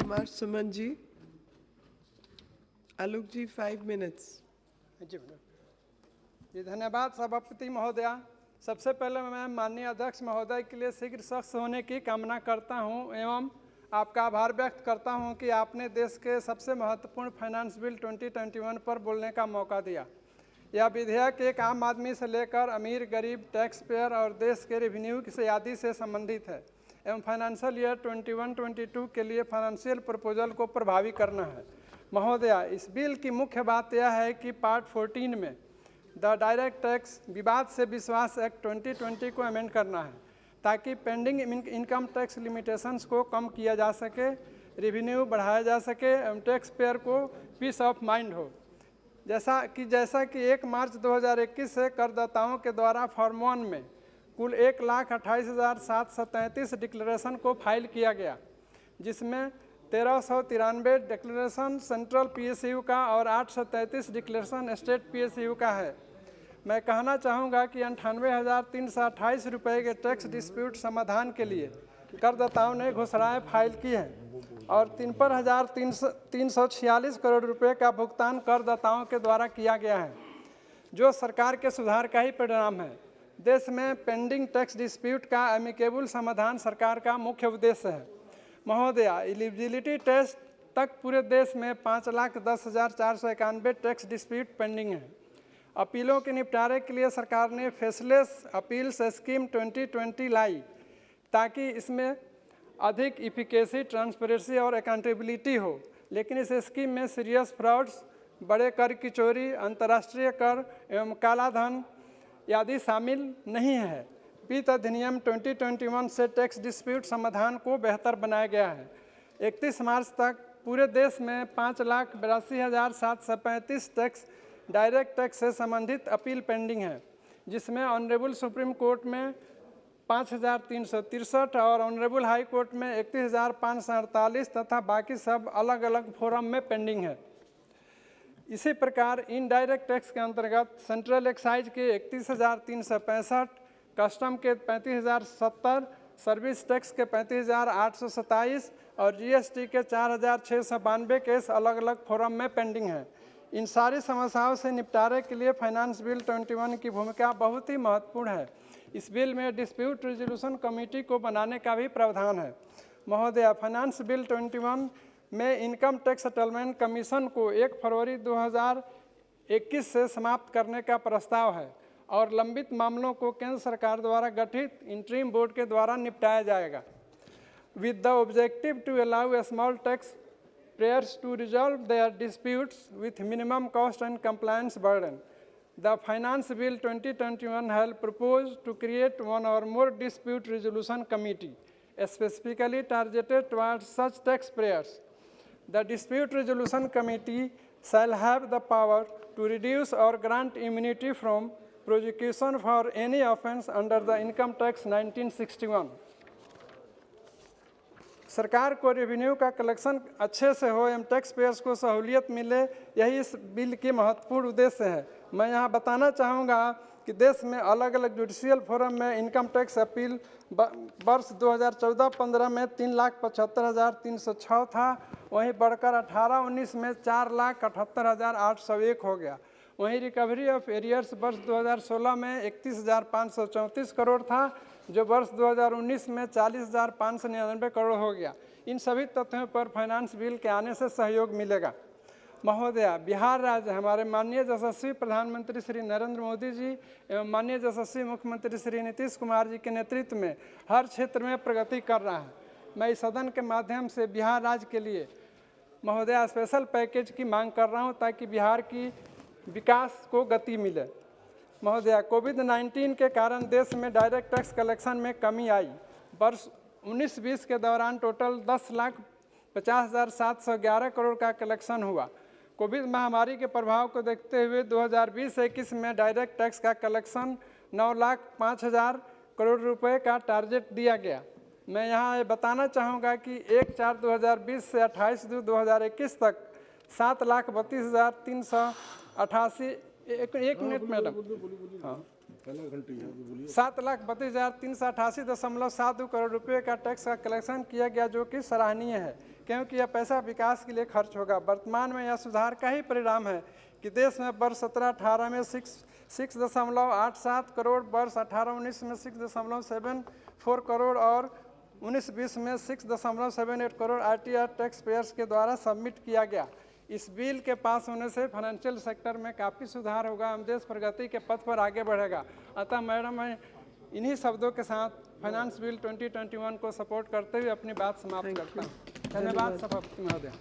कुमार सुमन जी। आलोक जी 5 minutes. जी madam जी, धन्यवाद सभापति महोदया। सबसे पहले मैं माननीय अध्यक्ष महोदय के लिए शीघ्र स्वस्थ होने की कामना करता हूं एवं आपका आभार व्यक्त करता हूं कि आपने देश के सबसे महत्वपूर्ण फाइनेंस बिल 2021 पर बोलने का मौका दिया। यह विधेयक एक आम आदमी से लेकर अमीर, गरीब, टैक्स पेयर और देश के रेवेन्यू से आदि से संबंधित है एवं फाइनेंशियल ईयर 21-22 के लिए फाइनेंशियल प्रपोजल को प्रभावी करना है। महोदया, इस बिल की मुख्य बात यह है कि पार्ट 14 में द डायरेक्ट टैक्स विवाद से विश्वास एक्ट 2020 को अमेंड करना है ताकि पेंडिंग इनकम टैक्स लिमिटेशंस को कम किया जा सके, रेवेन्यू बढ़ाया जा सके एवं टैक्स पेयर को पीस ऑफ माइंड हो। जैसा कि 1 मार्च 2021 से करदाताओं के द्वारा फॉर्म 1 में कुल 1,28,733 डिक्लेरेशन को फाइल किया गया, जिसमें 1393 डिक्लेरेशन सेंट्रल पीएसयू का और 833 डिक्लेरेशन स्टेट पीएसयू का है। मैं कहना चाहूँगा कि 98,328 रुपये के टैक्स डिस्प्यूट समाधान के लिए करदाताओं ने घोषणाएँ फाइल की हैं और 53,346 करोड़ रुपए का भुगतान करदाताओं के द्वारा किया गया है, जो सरकार के सुधार का ही परिणाम है। देश में पेंडिंग टैक्स डिस्प्यूट का एमिकेबल समाधान सरकार का मुख्य उद्देश्य है। महोदया, एलिजिबिलिटी टेस्ट तक पूरे देश में 5,10,491 टैक्स डिस्प्यूट पेंडिंग है। अपीलों के निपटारे के लिए सरकार ने फेसलेस अपील्स स्कीम 2020 लाई ताकि इसमें अधिक इफिकेसी, ट्रांसपेरेंसी और अकाउंटेबिलिटी हो, लेकिन इस स्कीम में सीरियस फ्रॉड्स, बड़े कर की चोरी, अंतर्राष्ट्रीय कर एवं काला धन आदि शामिल नहीं है। वित्त अधिनियम 2021 से टैक्स डिस्प्यूट समाधान को बेहतर बनाया गया है। 31 मार्च तक पूरे देश में 5,82,735 टैक्स डायरेक्ट टैक्स से संबंधित अपील पेंडिंग है, जिसमें ऑनरेबल सुप्रीम कोर्ट में 5,363 और ऑनरेबल हाई कोर्ट में 31,548 तथा बाकी सब अलग अलग फोरम में पेंडिंग है। इसी प्रकार इनडायरेक्ट टैक्स के अंतर्गत सेंट्रल एक्साइज के 31,365, कस्टम के 35,070, सर्विस टैक्स के 35,827 और जीएसटी के 4,692 केस अलग अलग फोरम में पेंडिंग है। इन सारी समस्याओं से निपटारे के लिए फाइनेंस बिल 21 की भूमिका बहुत ही महत्वपूर्ण है। इस बिल में डिस्प्यूट रिजोल्यूशन कमेटी को बनाने का भी प्रावधान है। महोदया, फाइनेंस बिल 21 में इनकम टैक्स सेटलमेंट कमीशन को 1 फरवरी 2021 से समाप्त करने का प्रस्ताव है और लंबित मामलों को केंद्र सरकार द्वारा गठित इंटरिम बोर्ड के द्वारा निपटाया जाएगा। With the objective to allow small taxpayers to resolve their disputes with minimum cost and compliance burden, the Finance Bill 2021 has proposed to create one or more dispute resolution committee, specifically targeted towards such taxpayers. The Dispute Resolution Committee shall have the power to reduce or grant immunity from prosecution for any offence under the Income Tax 1961. सरकार को revenue का collection अच्छे से हो एवं tax payers को सहूलियत मिले, यही इस बिल की महत्वपूर्ण उद्देश्य है। मैं यहाँ बताना चाहूँगा कि देश में अलग अलग जुडिशियल फोरम में इनकम टैक्स अपील वर्ष 2014-15 में 3,75,306 था, वहीं बढ़कर 18-19 में 4,78,801 हो गया। वहीं रिकवरी ऑफ एरियर्स वर्ष 2016 में 31,534 करोड़ था, जो वर्ष 2019 में 40,599 करोड़ हो गया। इन सभी तथ्यों पर फाइनेंस बिल के आने से सहयोग मिलेगा। महोदया, बिहार राज्य हमारे माननीय यशस्वी प्रधानमंत्री श्री नरेंद्र मोदी जी एवं माननीय यशस्वी मुख्यमंत्री श्री नीतीश कुमार जी के नेतृत्व में हर क्षेत्र में प्रगति कर रहा है। मैं इस सदन के माध्यम से बिहार राज्य के लिए महोदया स्पेशल पैकेज की मांग कर रहा हूँ ताकि बिहार की विकास को गति मिले। महोदया, कोविड-19 के कारण देश में डायरेक्ट टैक्स कलेक्शन में कमी आई। वर्ष 19-20 के दौरान टोटल 10,50,711 करोड़ का कलेक्शन हुआ। कोविड महामारी के प्रभाव को देखते हुए 2020-21 में डायरेक्ट टैक्स का कलेक्शन 9,05,000 करोड़ रुपए का टारगेट दिया गया। मैं यहाँ बताना चाहूँगा कि 1/4/2020 से 28/2/2021 तक 7,32,388 एक मिनट मैडम, हाँ, 7,32,388.72 करोड़ रुपए का टैक्स का कलेक्शन किया गया, जो कि सराहनीय है। क्योंकि यह पैसा विकास के लिए खर्च होगा। वर्तमान में यह सुधार का ही परिणाम है कि देश में वर्ष 17-18 में 6.87 करोड़, वर्ष 18-19 में 6.74 करोड़ और 19-20 में 6.78 करोड़ ITR टैक्स पेयर्स के द्वारा सबमिट किया गया। इस बिल के पास होने से फाइनेंशियल सेक्टर में काफ़ी सुधार होगा, हम देश प्रगति के पथ पर आगे बढ़ेगा। अतः मैडम, मैं इन्हीं शब्दों के साथ फाइनेंस बिल 2021 को सपोर्ट करते हुए अपनी बात समाप्त करता हूँ। धन्यवाद सभापति महोदय।